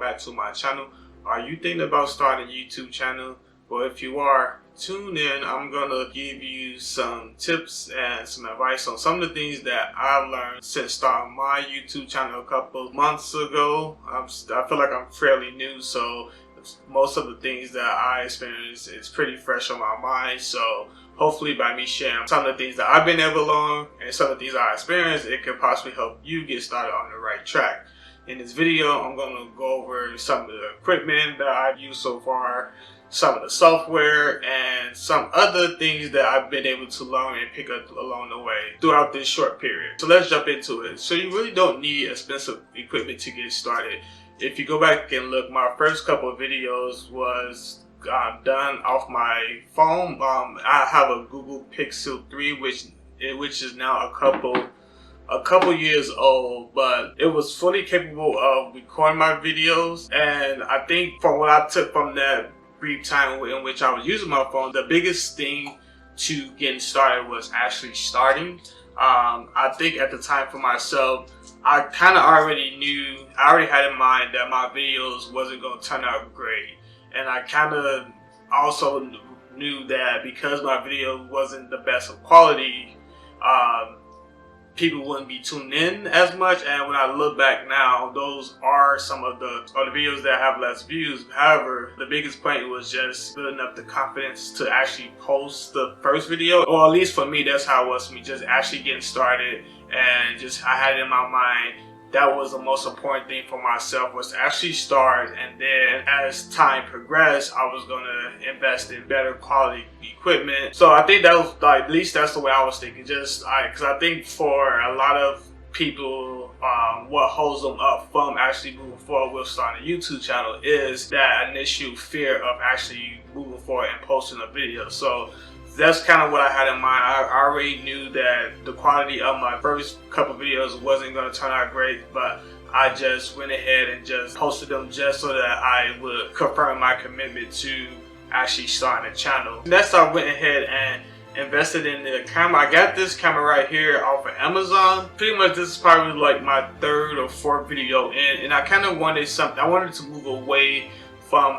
back to my channel. Are you thinking about starting a YouTube channel? Well, if you are, tune in. I'm gonna give you some tips and some advice on some of the things that I learned since starting my YouTube channel a couple months ago. I feel like I'm fairly new, so most of the things that I experience is pretty fresh on my mind. So hopefully by me sharing some of the things that I've been able to learn and some of the things I experienced, it could possibly help you get started on the right track. In this video, I'm going to go over some of the equipment that I've used so far, some of the software, and some other things that I've been able to learn and pick up along the way throughout this short period. So let's jump into it. So you really don't need expensive equipment to get started. If you go back and look, my first couple of videos was done off my phone. I have a Google Pixel 3, which is now a couple years old, but it was fully capable of recording my videos. And I think from what I took from that brief time in which I was using my phone, the biggest thing to getting started was actually starting. I think at the time for myself, I kind of already had in mind that my videos wasn't going to turn out great. And I kind of also knew that because my video wasn't the best of quality, people wouldn't be tuned in as much. And when I look back now, those are some of the videos that have less views. However, the biggest point was just building up the confidence to actually post the first video, or at least for me, that's how it was for me, just actually getting started. And just I had it in my mind that was the most important thing for myself, was to actually start, and then as time progressed, I was going to invest in better quality equipment. So I think that was, like, at least that's the way I was thinking. Because I think for a lot of people, what holds them up from actually moving forward with starting a YouTube channel is that initial fear of actually moving forward and posting a video. So that's kind of what I had in mind. I already knew that the quality of my first couple videos wasn't going to turn out great, but I just went ahead and just posted them just so that I would confirm my commitment to actually starting a channel. Next, I went ahead and invested in the camera. I got this camera right here off of Amazon. Pretty much this is probably like my third or fourth video in, and I kind of wanted something. I wanted to move away from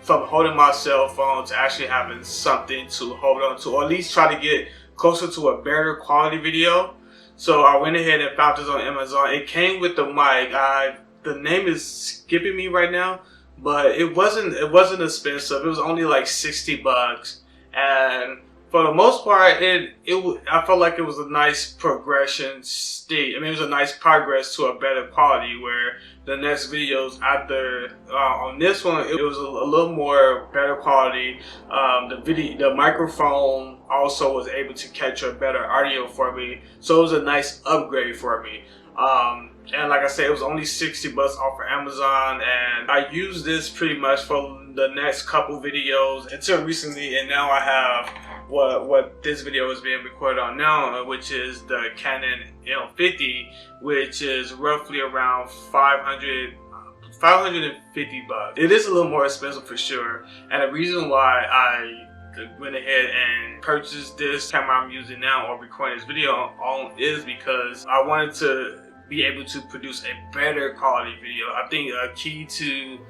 holding my cell phone to actually having something to hold on to, or at least try to get closer to a better quality video. So I went ahead and found this on Amazon. It came with the mic. The name is skipping me right now, but it wasn't expensive. It was only like 60 bucks. And for the most part, I felt like it was a nice progression state. I mean, it was a nice progress to a better quality, where the next videos after on this one, it was a little more better quality. The microphone also was able to capture better audio for me, so it was a nice upgrade for me. And like I said, it was only 60 bucks off of Amazon, and I used this pretty much for the next couple videos until recently. And now I have what this video is being recorded on now, which is the Canon M50, which is roughly around 550 bucks. It is a little more expensive for sure, and the reason why I went ahead and purchased this camera I'm using now, or recording this video on, is because I wanted to be able to produce a better quality video. I think a key to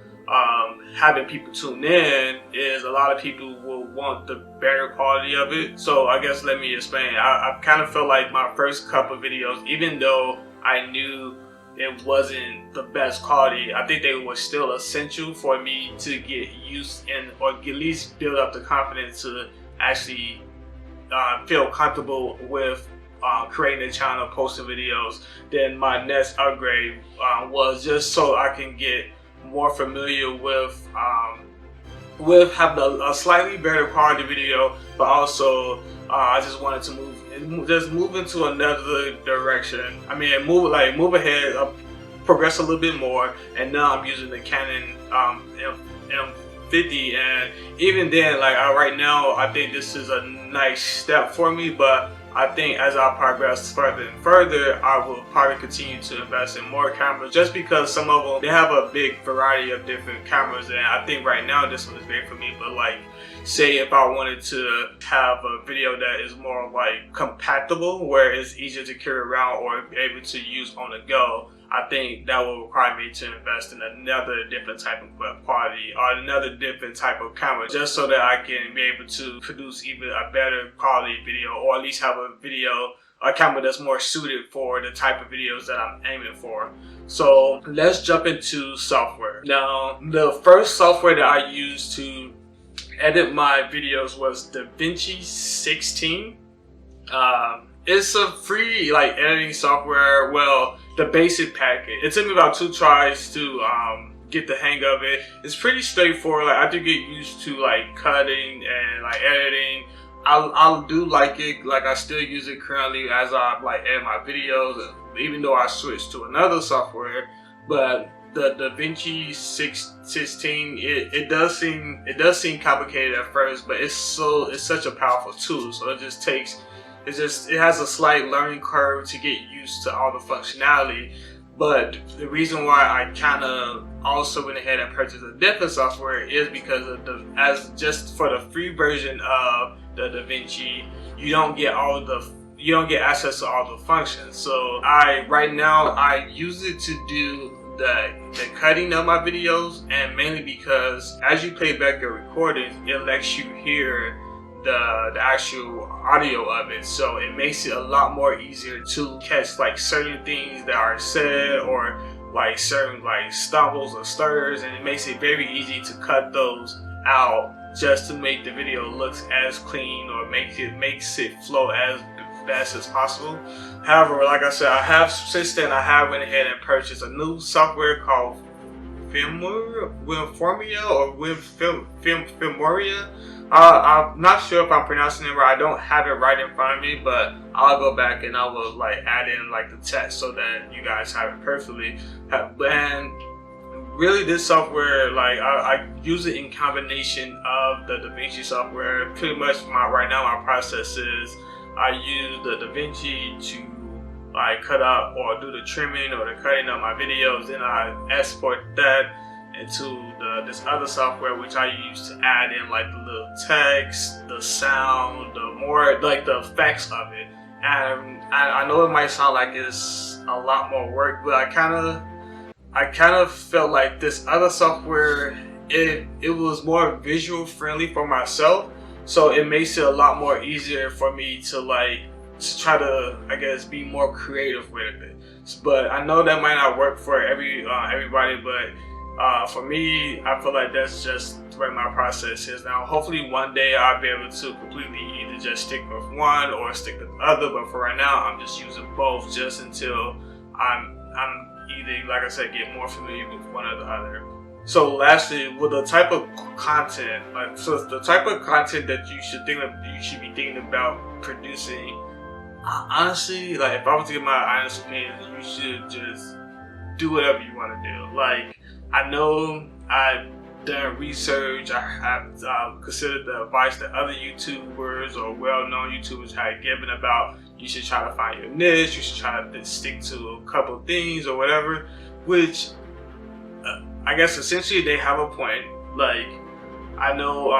having people tune in is a lot of people will want the better quality of it. So I guess let me explain. I kind of felt like my first couple of videos, even though I knew it wasn't the best quality, I think they were still essential for me to get used in, or at least build up the confidence to actually feel comfortable with creating a channel, posting videos. Then my next upgrade was just so I can get more familiar with having a slightly better quality video, but also I just wanted to move into another direction. I mean, move ahead, progress a little bit more. And now I'm using the Canon M50, and even then, like right now, I think this is a nice step for me. But I think as I progress further and further, I will probably continue to invest in more cameras, just because some of them, they have a big variety of different cameras, and I think right now this one is great for me. But like say if I wanted to have a video that is more like compatible, where it's easier to carry around or be able to use on the go, I think that will require me to invest in another different type of quality or another different type of camera, just so that I can be able to produce even a better quality video, or at least have a camera that's more suited for the type of videos that I'm aiming for. So let's jump into software. Now, the first software that I used to edit my videos was DaVinci 16. It's a free editing software. Well, the basic package. It took me about 2 tries to get the hang of it. It's pretty straightforward. I do get used to cutting and editing. I do like it. I still use it currently as I edit my videos, even though I switched to another software. But the DaVinci 16, it does seem complicated at first, but it's such a powerful tool. So it has a slight learning curve to get used to all the functionality. But the reason why I kind of also went ahead and purchased a different software is because of just for the free version of the DaVinci, you don't get access to all the functions. So right now I use it to do the cutting of my videos, and mainly because as you play back your recordings, it lets you hear the actual audio of it, so it makes it a lot more easier to catch certain things that are said, or certain stumbles or stirs, and it makes it very easy to cut those out just to make the video look as clean, or makes it flow as best as possible. However, like I said, since then I have went ahead and purchased a new software called Filmoria. I'm not sure if I'm pronouncing it right. I don't have it right in front of me, but I'll go back and I will add in the text so that you guys have it perfectly. And really, this software, I use it in combination of the DaVinci software. Pretty much right now my process is I use the DaVinci to cut out or do the trimming or the cutting of my videos, then I export that into this other software, which I use to add in the little text, the sound, the effects of it. And I know it might sound like it's a lot more work, but I kind of felt like this other software, it was more visual friendly for myself, so it makes it a lot more easier for me to try to, I guess, be more creative with it. But I know that might not work for everybody, but for me, I feel like that's just where my process is now. Hopefully one day I'll be able to completely either just stick with one or stick with the other, but for right now I'm just using both just until I'm either, like I said, get more familiar with one or the other. So lastly, with the type of content, the type of content that you should be thinking about producing, honestly, if I was to give my honest opinion, you should just do whatever you want to do. I know I've done research, I have considered the advice that other YouTubers or well-known YouTubers had given about you should try to find your niche, you should try to stick to a couple of things or whatever, which I guess essentially they have a point. I know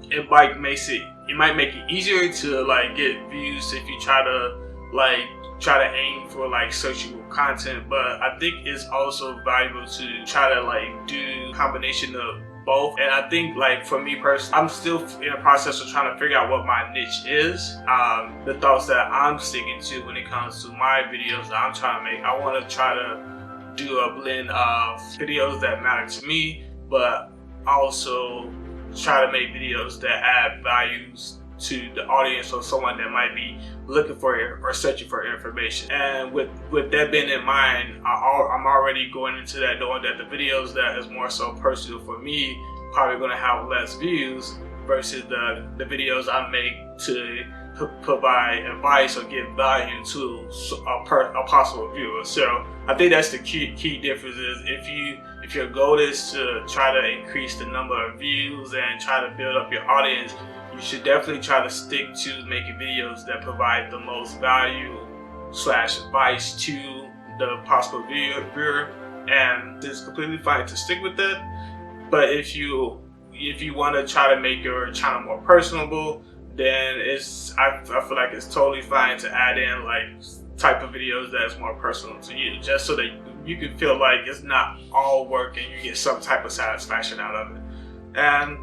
it might make it easier to get views if you try to aim for searchable content, but I think it's also valuable to try to do a combination of both. And I think for me personally, I'm still in the process of trying to figure out what my niche is. The thoughts that I'm sticking to when it comes to my videos that I'm trying to make, I want to try to do a blend of videos that matter to me, but also try to make videos that add values to the audience or someone that might be looking for it or searching for information. And with that being in mind, I'm already going into that knowing that the videos that is more so personal for me probably going to have less views versus the videos I make to provide advice or give value to a possible viewer. So I think that's the key difference is if your goal is to try to increase the number of views and try to build up your audience, you should definitely try to stick to making videos that provide the most value / advice to the possible viewer, and it's completely fine to stick with that. But if you if you want to try to make your channel more personable, then I feel like it's totally fine to add in like type of videos that's more personal to you, just so that you can feel like it's not all work and you get some type of satisfaction out of it. And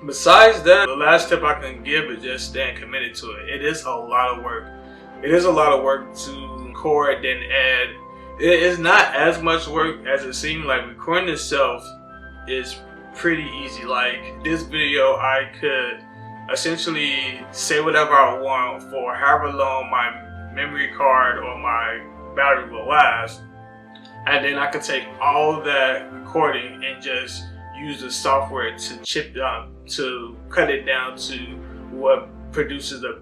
besides that, the last tip I can give is just staying committed to it. It is a lot of work. It is a lot of work to record and edit. It is not as much work as it seems. Like, recording itself is pretty easy. Like, this video, I could essentially say whatever I want for however long my memory card or my battery will last, and then I could take all that recording and just use the software to to cut it down to what produces the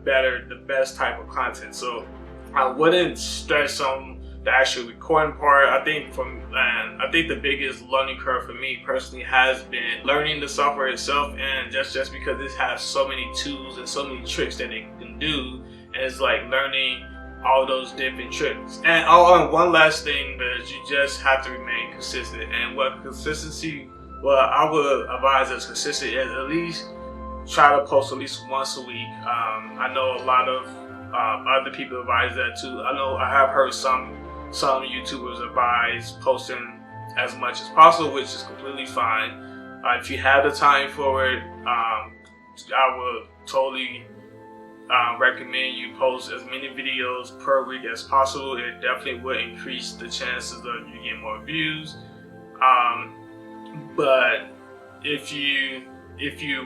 best type of content. So I wouldn't stress on the actual recording part. I think the biggest learning curve for me personally has been learning the software itself, and just because it has so many tools and so many tricks that it can do, and it's like learning all those different tricks. And one last thing is you just have to remain consistent. And what consistency, well, I would advise as consistent as at least try to post at least once a week. I know a lot of other people advise that too. I know I have heard some YouTubers advise posting as much as possible, which is completely fine. If you have the time for it, I would totally recommend you post as many videos per week as possible. It definitely would increase the chances of you getting more views. But if you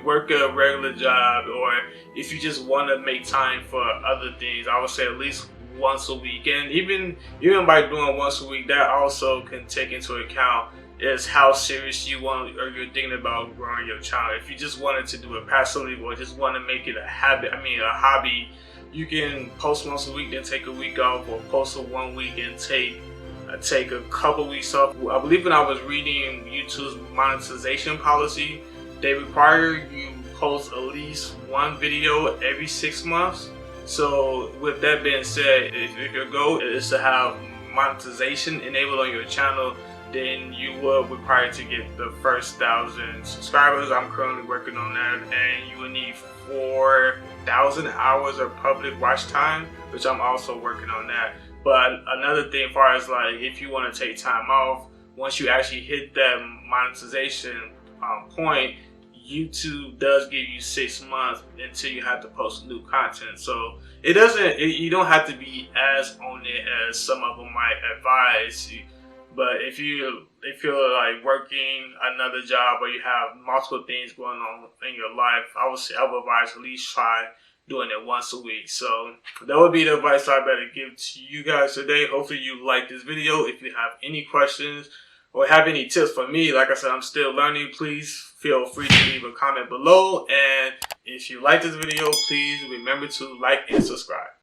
work a regular job, or if you just want to make time for other things, I would say at least once a week. And even by doing once a week, that also can take into account is how serious you want or you're thinking about growing your channel. If you just wanted to do it passively or just want to make it a hobby, you can post once a week, then take a week off, or post a 1 week and take a couple weeks off. I believe when I was reading YouTube's monetization policy, they require you post at least one video every 6 months. So with that being said, if your goal is to have monetization enabled on your channel, then you will require to get the first 1,000 subscribers. I'm currently working on that, and you will need 4,000 hours of public watch time, which I'm also working on that. But another thing, as far as like if you want to take time off, once you actually hit that monetization point, YouTube does give you 6 months until you have to post new content. So you don't have to be as on it as some of them might advise you. But if you're like working another job, or you have multiple things going on in your life, I would advise at least try doing it once a week. So that would be the advice I better give to you guys today. Hopefully you like this video. If you have any questions or have any tips for me, like I said, I'm still learning. Please feel free to leave a comment below. And if you like this video, please remember to like and subscribe.